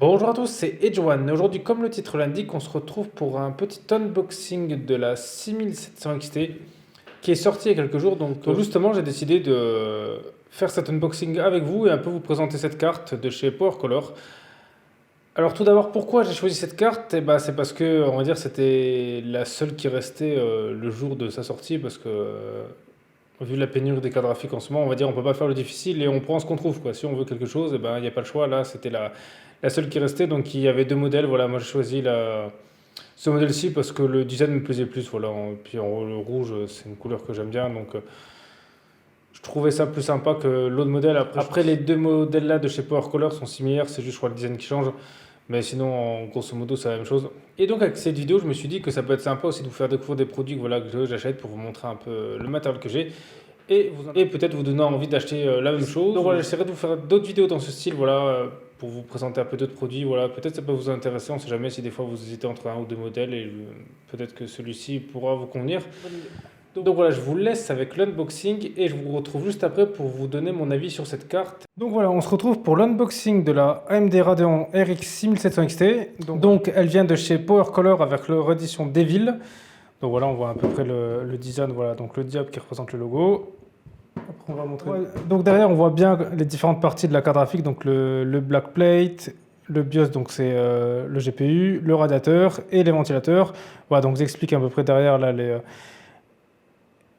Bonjour à tous, c'est Edgeone. Aujourd'hui, comme le titre l'indique, on se retrouve pour un petit unboxing de la 6700 XT qui est sortie il y a quelques jours. Donc justement, j'ai décidé de faire cet unboxing avec vous et un peu vous présenter cette carte de chez PowerColor. Alors tout d'abord, pourquoi j'ai choisi cette carte? C'est parce que, on va dire, c'était la seule qui restait le jour de sa sortie parce que vu la pénurie des cartes graphiques en ce moment, on va dire on peut pas faire le difficile et on prend ce qu'on trouve quoi. Si on veut quelque chose, il n'y a pas le choix. Là, c'était la seule qui restait. Donc il y avait deux modèles. Voilà, moi j'ai choisi ce modèle-ci parce que le design me plaisait plus. Voilà, puis le rouge, c'est une couleur que j'aime bien. Donc je trouvais ça plus sympa que l'autre modèle. Après les deux modèles là de chez Power Color sont similaires. C'est juste, je crois, le design qui change. Mais sinon, en grosso modo, c'est la même chose. Et donc, avec cette vidéo, je me suis dit que ça peut être sympa aussi de vous faire découvrir des produits voilà, que j'achète pour vous montrer un peu le matériel que j'ai et peut-être vous donner envie d'acheter la même chose. Donc voilà, j'essaierai de vous faire d'autres vidéos dans ce style, voilà, pour vous présenter un peu d'autres produits. Voilà, peut-être ça peut vous intéresser, on ne sait jamais si des fois vous hésitez entre un ou deux modèles et peut-être que celui-ci pourra vous convenir. Donc voilà, je vous laisse avec l'unboxing et je vous retrouve juste après pour vous donner mon avis sur cette carte. Donc voilà, on se retrouve pour l'unboxing de la AMD Radeon RX 6700 XT. Donc elle vient de chez PowerColor avec leur édition Devil. Donc voilà, on voit à peu près le design, voilà, donc le diable qui représente le logo. Après, on va montrer. Ouais, donc derrière, on voit bien les différentes parties de la carte graphique, donc le backplate, le BIOS, donc c'est le GPU, le radiateur et les ventilateurs. Voilà, donc j'explique à peu près derrière là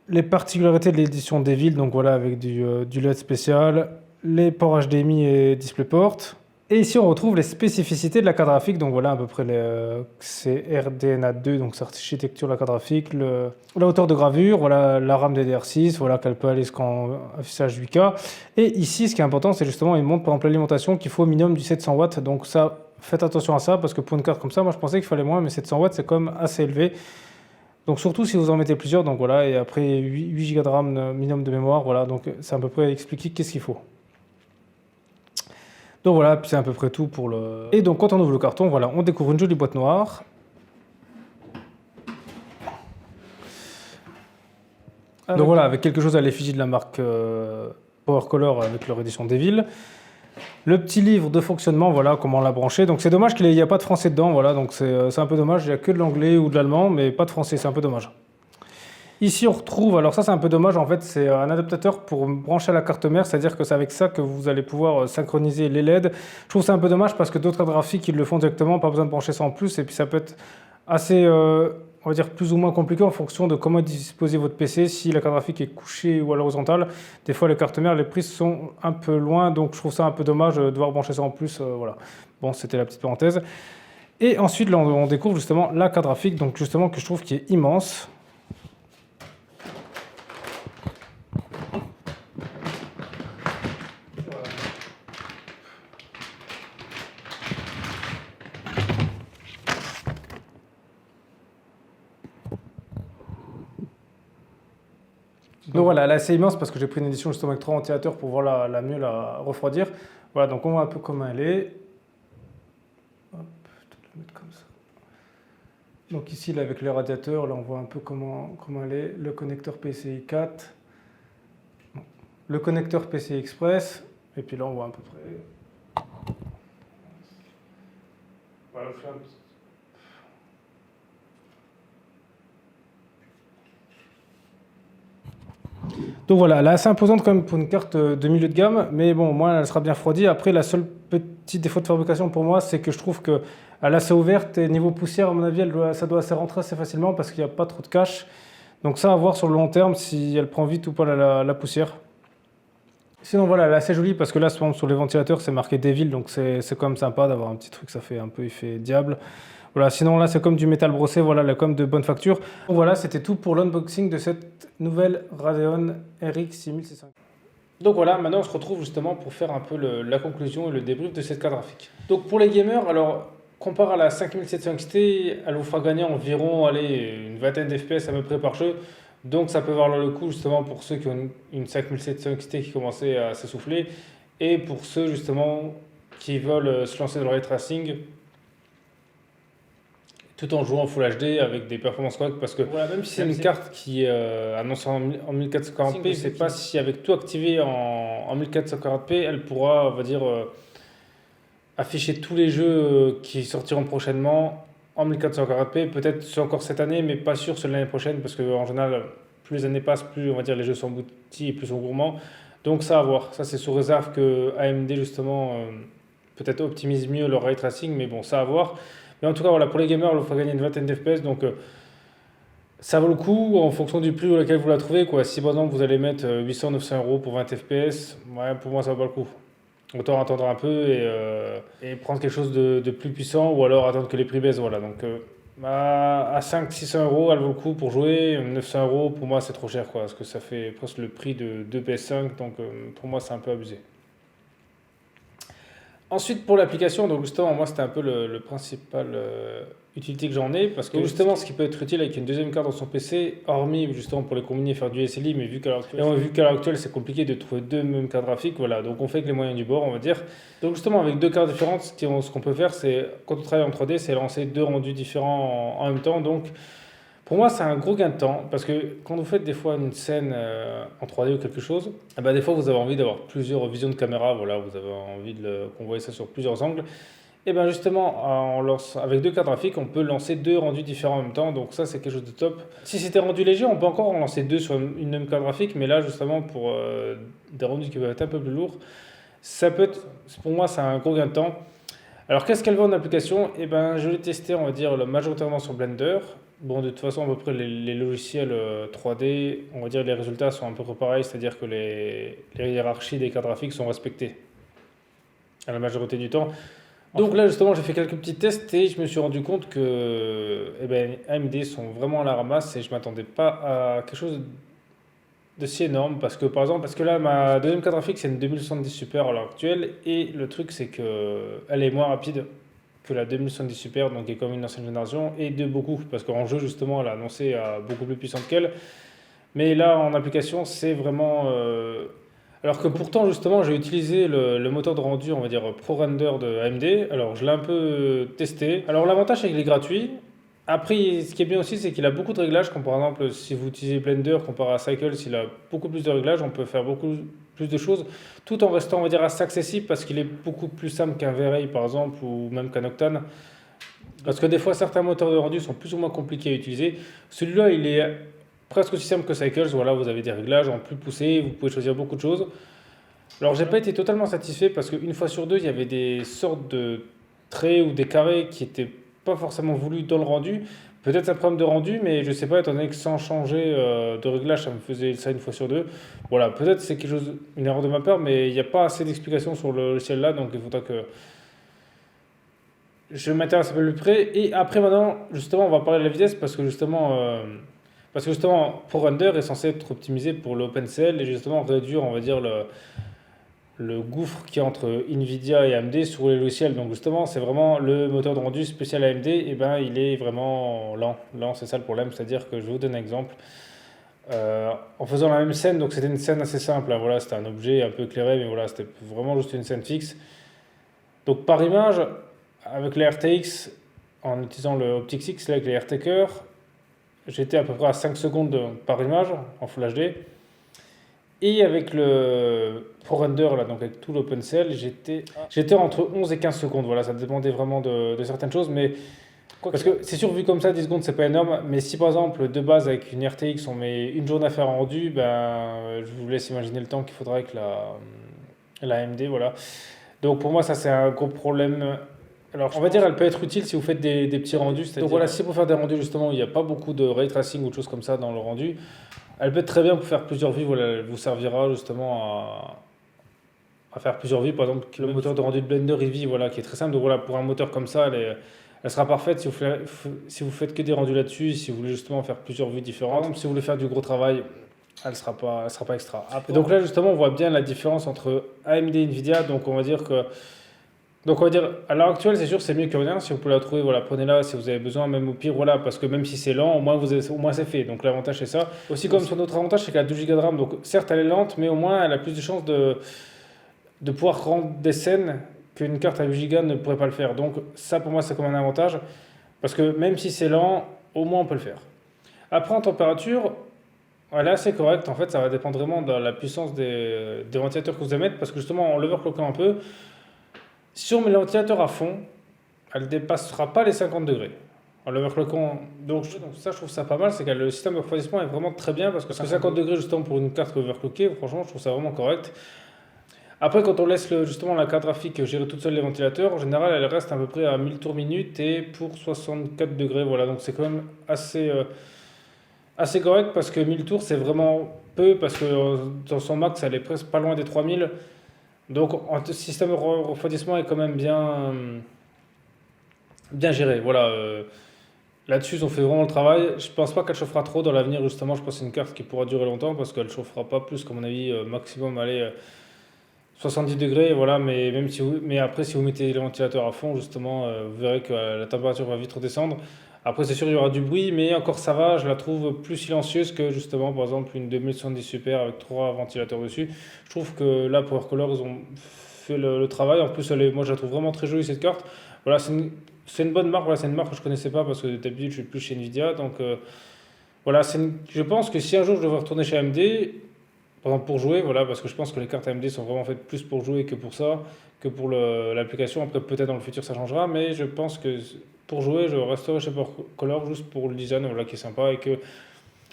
les particularités de l'édition Devil, donc voilà, avec du LED spécial, les ports HDMI et DisplayPort. Et ici, on retrouve les spécificités de la carte graphique. Donc voilà, à peu près, c'est RDNA2, donc c'est architecture de la carte graphique, la hauteur de gravure, voilà, la RAM DDR6, voilà, qu'elle peut aller jusqu'en affichage 8K. Et ici, ce qui est important, c'est justement, il montre par exemple l'alimentation qu'il faut au minimum du 700 watts. Donc ça, faites attention à ça, parce que pour une carte comme ça, moi je pensais qu'il fallait moins, mais 700 watts, c'est quand même assez élevé. Donc surtout si vous en mettez plusieurs, donc voilà, et après 8 Go de RAM minimum de mémoire, voilà, donc c'est à peu près expliquer qu'est-ce qu'il faut. Donc voilà, puis c'est à peu près tout pour le... Et donc quand on ouvre le carton, voilà, on découvre une jolie boîte noire. Donc voilà, avec quelque chose à l'effigie de la marque PowerColor avec leur édition Devil. Le petit livre de fonctionnement, voilà, comment la brancher. Donc c'est dommage qu'il n'y a pas de français dedans, voilà, donc c'est un peu dommage, il n'y a que de l'anglais ou de l'allemand, mais pas de français, c'est un peu dommage. Ici, on retrouve, alors ça c'est un peu dommage, en fait, c'est un adaptateur pour brancher à la carte mère, c'est-à-dire que c'est avec ça que vous allez pouvoir synchroniser les LED. Je trouve ça un peu dommage parce que d'autres cartes graphiques, ils le font directement, pas besoin de brancher ça en plus, et puis ça peut être assez, on va dire, plus ou moins compliqué en fonction de comment disposer votre PC. Si la carte graphique est couchée ou à l'horizontale, des fois les cartes mères, les prises sont un peu loin, donc je trouve ça un peu dommage de devoir brancher ça en plus, voilà. Bon, c'était la petite parenthèse. Et ensuite, là, on découvre justement la carte graphique, donc justement que je trouve qui est immense. Donc voilà, elle est assez immense parce que j'ai pris une édition justement avec 3 ventilateurs pour voir mieux la refroidir. Voilà, donc on voit un peu comment elle est. Hop, je vais la mettre comme ça. Donc ici, là, avec les radiateurs, là, on voit un peu comment elle est. Le connecteur PCI 4, le connecteur PCI Express, et puis là, on voit à peu près. Voilà, je fais un petit... Donc voilà, elle est assez imposante quand même pour une carte de milieu de gamme, mais bon, moi, elle sera bien refroidie. Après, la seule petite défaut de fabrication pour moi, c'est que je trouve qu'elle est assez ouverte et niveau poussière, à mon avis, ça doit assez rentrer assez facilement parce qu'il n'y a pas trop de cache. Donc ça, à voir sur le long terme si elle prend vite ou pas la poussière. Sinon voilà, elle est assez jolie parce que là, sur les ventilateurs, c'est marqué Devil, donc c'est quand même sympa d'avoir un petit truc, ça fait un peu effet diable. Voilà, sinon là, c'est comme du métal brossé, voilà, elle est comme de bonne facture. Donc voilà, c'était tout pour l'unboxing de cette nouvelle Radeon RX 6600. Donc voilà, maintenant on se retrouve justement pour faire un peu la conclusion et le débrief de cette carte graphique. Donc pour les gamers, alors comparé à la 5700 XT, elle vous fera gagner environ allez, une vingtaine d'FPS à peu près par jeu. Donc ça peut valoir le coup justement pour ceux qui ont une 5700 XT qui commençait à s'essouffler et pour ceux justement qui veulent se lancer dans le ray tracing tout en jouant en Full HD avec des performances correctes parce que voilà, même si c'est une carte qui est annoncée en 1440p, je ne sais pas si avec tout activé en 1440p, elle pourra, on va dire, afficher tous les jeux qui sortiront prochainement en 1440p, peut-être c'est encore cette année, mais pas sûr sur l'année prochaine, parce qu'en général, plus les années passent, plus on va dire les jeux sont aboutis et plus sont gourmands. Donc ça à voir. Ça c'est sous réserve que AMD justement peut-être optimise mieux leur ray tracing, mais bon, ça à voir. Mais en tout cas, voilà, pour les gamers, il faut gagner une vingtaine d'FPS, donc ça vaut le coup en fonction du prix auquel vous la trouvez, quoi. Si par exemple vous allez mettre 800-900 euros pour 20 FPS, ouais, pour moi ça vaut pas le coup. Autant attendre un peu et prendre quelque chose de plus puissant ou alors attendre que les prix baissent. Voilà. Donc à 500-600 euros, elle vaut le coup pour jouer. 900 euros, pour moi, c'est trop cher, quoi, parce que ça fait presque le prix de 2 PS5. Donc pour moi, c'est un peu abusé. Ensuite, pour l'application, donc justement, moi, c'était un peu le principal utilité que j'en ai, parce que justement, ce qui peut être utile avec une deuxième carte dans son PC, hormis justement pour les combiner et faire du SLI, mais vu qu'à l'heure actuelle, c'est compliqué de trouver deux mêmes cartes graphiques, voilà, donc on fait avec les moyens du bord, on va dire. Donc justement, avec deux cartes différentes, ce qu'on peut faire, c'est, quand on travaille en 3D, c'est lancer deux rendus différents en même temps, donc pour moi, c'est un gros gain de temps parce que quand vous faites des fois une scène en 3D ou quelque chose, eh ben, des fois vous avez envie d'avoir plusieurs visions de caméra, voilà, vous avez envie qu'on voit ça sur plusieurs angles. Et bien justement, avec deux cartes graphiques, on peut lancer deux rendus différents en même temps, donc ça c'est quelque chose de top. Si c'était rendu léger, on peut encore en lancer deux sur une même carte graphique, mais là justement pour des rendus qui peuvent être un peu plus lourds, ça peut être, pour moi c'est un gros gain de temps. Alors qu'est-ce qu'elle va en application? Eh ben, je l'ai testé, on va dire, majoritairement sur Blender. Bon, de toute façon, à peu près les logiciels 3D, on va dire les résultats sont à peu près pareils, c'est-à-dire que les hiérarchies des cartes graphiques sont respectées à la majorité du temps. Donc là, justement, j'ai fait quelques petits tests et je me suis rendu compte que eh ben, AMD sont vraiment à la ramasse et je ne m'attendais pas à quelque chose de si énorme parce que, par exemple, parce que là, ma deuxième carte graphique, c'est une 2070 Super à l'heure actuelle et le truc, c'est que elle est moins rapide que la 2070 Super, donc qui est comme une ancienne génération, et de beaucoup, parce qu'en jeu, justement, elle a annoncé beaucoup plus puissante qu'elle. Mais là, en application, c'est vraiment... Alors que pourtant, justement, j'ai utilisé le moteur de rendu, on va dire, ProRender de AMD. Alors, je l'ai un peu testé. Alors, l'avantage, c'est qu'il est gratuit. Après, ce qui est bien aussi, c'est qu'il a beaucoup de réglages, comme par exemple, si vous utilisez Blender comparé à Cycle, s'il a beaucoup plus de réglages, on peut faire beaucoup plus de choses, tout en restant, on va dire, assez accessible, parce qu'il est beaucoup plus simple qu'un V-Ray, par exemple, ou même qu'un Octane. Parce que des fois, certains moteurs de rendu sont plus ou moins compliqués à utiliser. Celui-là, il est presque aussi simple que Cycles. Voilà, vous avez des réglages en plus poussés, vous pouvez choisir beaucoup de choses. Alors, j'ai pas été totalement satisfait parce qu'une fois sur deux, il y avait des sortes de traits ou des carrés qui étaient pas forcément voulus dans le rendu. Peut-être un problème de rendu, mais je sais pas, étant donné que sans changer de réglage, ça me faisait ça une fois sur deux. Voilà, peut-être c'est quelque chose, une erreur de ma part, mais il n'y a pas assez d'explications sur le logiciel là, donc il faudra que je m'intéresse un peu plus près. Et après, maintenant, justement, on va parler de la vitesse parce que justement, ProRender est censé être optimisé pour l'OpenCL et justement réduire, on va dire, le gouffre qu'il y a entre Nvidia et AMD sur les logiciels. Donc justement, c'est vraiment le moteur de rendu spécial AMD, et ben il est vraiment lent. Lent, c'est ça le problème, c'est-à-dire que je vais vous donner un exemple. En faisant la même scène, donc c'était une scène assez simple, hein, voilà, c'était un objet un peu éclairé, mais voilà, c'était vraiment juste une scène fixe. Donc par image, avec les RTX, en utilisant le OptiX, là, avec les RTKer, j'étais à peu près à 5 secondes par image en Full HD. Et avec le ProRender, là, donc avec tout l'OpenCL, j'étais entre 11 et 15 secondes. Voilà, ça dépendait vraiment de certaines choses. Mais, parce que c'est sûr, vu comme ça, 10 secondes, c'est pas énorme. Mais si par exemple, de base, avec une RTX, on met une journée à faire un rendu, ben, je vous laisse imaginer le temps qu'il faudra avec la AMD. Voilà. Donc pour moi, ça, c'est un gros problème. Alors, on va dire, elle peut être utile si vous faites des petits rendus. Donc voilà, si pour faire des rendus, justement, il n'y a pas beaucoup de ray tracing ou de choses comme ça dans le rendu, elle peut être très bien pour faire plusieurs vues. Voilà, elle vous servira justement à faire plusieurs vues. Par exemple, le moteur de rendu de Blender Eevee, voilà, qui est très simple. Donc voilà, pour un moteur comme ça, elle sera parfaite si vous faites que des rendus là-dessus, si vous voulez justement faire plusieurs vues différentes. Par exemple, si vous voulez faire du gros travail, elle sera pas extra. Et donc là, justement, on voit bien la différence entre AMD et Nvidia. Donc on va dire, à l'heure actuelle, c'est sûr, c'est mieux que rien. Si vous pouvez la trouver, voilà, prenez-la si vous avez besoin, même au pire, voilà, parce que même si c'est lent, au moins c'est fait. Donc l'avantage, c'est ça. Aussi, comme son autre avantage, c'est qu'elle a 12 Go de RAM. Donc certes, elle est lente, mais au moins, elle a plus de chances de pouvoir rendre des scènes qu'une carte à 8 Go ne pourrait pas le faire. Donc ça, pour moi, c'est comme un avantage. Parce que même si c'est lent, au moins, on peut le faire. Après, en température, elle est assez correcte. En fait, ça va dépendre vraiment de la puissance des ventilateurs que vous allez mettre. Parce que justement, en l'overclockant un peu, Si on met le ventilateur à fond, elle ne dépassera pas les 50 degrés. En l'overclockant, donc ça je trouve ça pas mal, c'est que le système de refroidissement est vraiment très bien parce que 50 degrés justement pour une carte overclockée, franchement je trouve ça vraiment correct. Après quand on laisse justement la carte graphique gérer toute seule les ventilateurs, en général elle reste à peu près à 1000 tours minute et pour 64 degrés, voilà, donc c'est quand même assez correct parce que 1000 tours c'est vraiment peu parce que dans son max elle est presque pas loin des 3000. Donc un système de refroidissement est quand même bien géré. Voilà, là-dessus ils ont fait vraiment le travail. Je pense pas qu'elle chauffera trop dans l'avenir justement. Je pense que c'est une carte qui pourra durer longtemps parce qu'elle chauffera pas plus qu'à mon avis maximum aller 70 degrés. Voilà, mais même si mais après si vous mettez les ventilateurs à fond justement, vous verrez que la température va vite redescendre. Après c'est sûr il y aura du bruit, mais encore ça va. Je la trouve plus silencieuse que justement par exemple une 2070 Super avec trois ventilateurs dessus. Je trouve que là Power Color ils ont fait le travail. En plus moi je la trouve vraiment très jolie cette carte. Voilà, c'est une bonne marque, voilà, c'est une marque que je connaissais pas parce que d'habitude je suis plus chez Nvidia. Donc voilà, je pense que si un jour je devrais retourner chez AMD, par exemple pour jouer, voilà, parce que je pense que les cartes AMD sont vraiment faites plus pour jouer que pour ça, que pour l'application. Après peut-être dans le futur ça changera, mais je pense que pour jouer je resterai chez Color juste pour le design, voilà, qui est sympa et que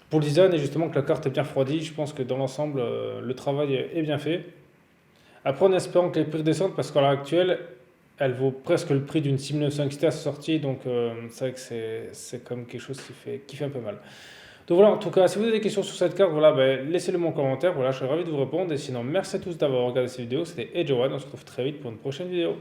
pour le design et justement que la carte est bien refroidie, je pense que dans l'ensemble le travail est bien fait. Après en espérant que les prix descendent parce qu'à l'heure actuelle elle vaut presque le prix d'une 6900 XT à sa sortie, donc c'est vrai que c'est comme quelque chose qui fait un peu mal. Donc voilà, en tout cas, si vous avez des questions sur cette carte, voilà, ben, laissez-le moi en commentaire, voilà, je serai ravi de vous répondre. Et sinon, merci à tous d'avoir regardé cette vidéo, c'était Edge One, on se retrouve très vite pour une prochaine vidéo.